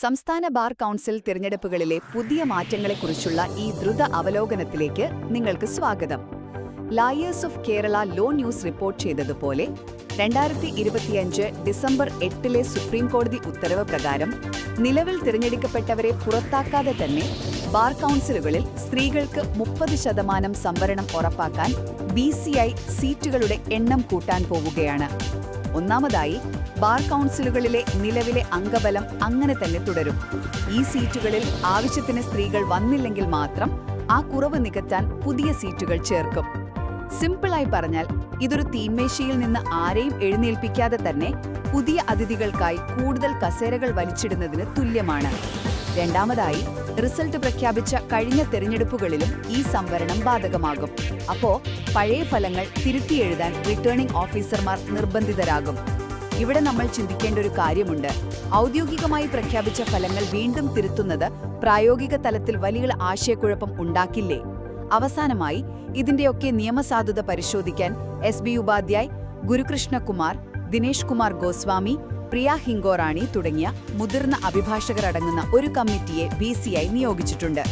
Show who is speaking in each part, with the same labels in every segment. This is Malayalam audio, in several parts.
Speaker 1: സംസ്ഥാന ബാർ കൗൺസിൽ തിരഞ്ഞെടുപ്പുകളിലെ പുതിയ മാറ്റങ്ങളെക്കുറിച്ചുള്ള ഈ ദ്രുത അവലോകനത്തിലേക്ക് നിങ്ങൾക്ക് സ്വാഗതം. Lawyers of Kerala law news report ചെയ്തതുപോലെ 2025 ഡിസംബർ 8 സുപ്രീം കോടതി ഉത്തരവ് പ്രകാരം നിലവിൽ തിരഞ്ഞെടുക്കപ്പെട്ടവരെ പുറത്താക്കാതെ തന്നെ ബാർ കൗൺസിലുകളിൽ സ്ത്രീകൾക്ക് 30% സംവരണം ഉറപ്പാക്കാൻ BCI സീറ്റുകളുടെ എണ്ണം കൂട്ടാൻ പോവുകയാണ്. ഒന്നാമതായി, ബാർ കൗൺസിലുകളിലെ നിലവിലെ അംഗബലം അങ്ങനെ തന്നെ തുടരും. ഈ സീറ്റുകളിൽ ആവശ്യത്തിന് സ്ത്രീകൾ വന്നില്ലെങ്കിൽ മാത്രം ആ കുറവ് നികത്താൻ പുതിയ സീറ്റുകൾ ചേർക്കും. സിമ്പിളായി പറഞ്ഞാൽ ഇതൊരു തീന്മേശയിൽ നിന്ന് ആരെയും എഴുന്നേൽപ്പിക്കാതെ തന്നെ പുതിയ അതിഥികൾക്കായി കൂടുതൽ കസേരകൾ വലിച്ചിടുന്നതിന് തുല്യമാണ്. രണ്ടാമതായി, റിസൾട്ട് പ്രഖ്യാപിച്ച കഴിഞ്ഞ തെരഞ്ഞെടുപ്പുകളിലും ഈ സംവരണം ബാധകമാകും. അപ്പോ പഴയ ഫലങ്ങൾ തിരുത്തിയെഴുതാൻ റിട്ടേണിംഗ് ഓഫീസർമാർ നിർബന്ധിതരാകും. ഇവിടെ നമ്മൾ ചിന്തിക്കേണ്ട ഒരു കാര്യമുണ്ട്. ഔദ്യോഗികമായി പ്രഖ്യാപിച്ച ഫലങ്ങൾ വീണ്ടും തിരുത്തുന്നത് പ്രായോഗിക തലത്തിൽ വലിയ ആശയക്കുഴപ്പം ഉണ്ടാക്കില്ലേ? അവസാനമായി, ഇതിന്റെയൊക്കെ നിയമസാധുത പരിശോധിക്കാൻ SB ഉപാധ്യായ്, ഗുരുകൃഷ്ണകുമാർ, ദിനേശ് കുമാർ ഗോസ്വാമി, പ്രിയ ഹിംഗോറാണി തുടങ്ങിയ മുതിർന്ന അഭിഭാഷകർ അടങ്ങുന്ന ഒരു കമ്മിറ്റിയെ BCI നിയോഗിച്ചിട്ടുണ്ട്.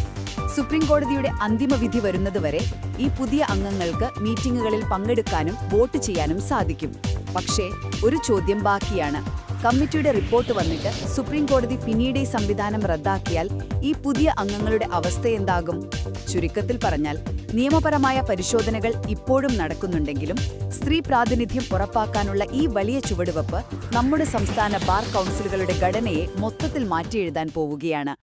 Speaker 1: സുപ്രീം കോടതിയുടെ അന്തിമ വിധി വരുന്നതുവരെ ഈ പുതിയ അംഗങ്ങൾക്ക് മീറ്റിംഗുകളിൽ പങ്കെടുക്കാനും വോട്ട് ചെയ്യാനും സാധിക്കും. പക്ഷേ ഒരു ചോദ്യം ബാക്കിയാണ്. കമ്മിറ്റിയുടെ റിപ്പോർട്ട് വന്നിട്ട് സുപ്രീം കോടതി പിന്നീട് ഈ സംവിധാനം റദ്ദാക്കിയാൽ ഈ പുതിയ അംഗങ്ങളുടെ അവസ്ഥയെന്താകും? ചുരുക്കത്തിൽ പറഞ്ഞാൽ, നിയമപരമായ പരിശോധനകൾ ഇപ്പോഴും നടക്കുന്നുണ്ടെങ്കിലും സ്ത്രീ പ്രാതിനിധ്യം ഉറപ്പാക്കാനുള്ള ഈ വലിയ ചുവടുവെപ്പ് നമ്മുടെ സംസ്ഥാന ബാർ കൗൺസിലുകളുടെ ഘടനയെ മൊത്തത്തിൽ മാറ്റിയെഴുതാൻ പോവുകയാണ്.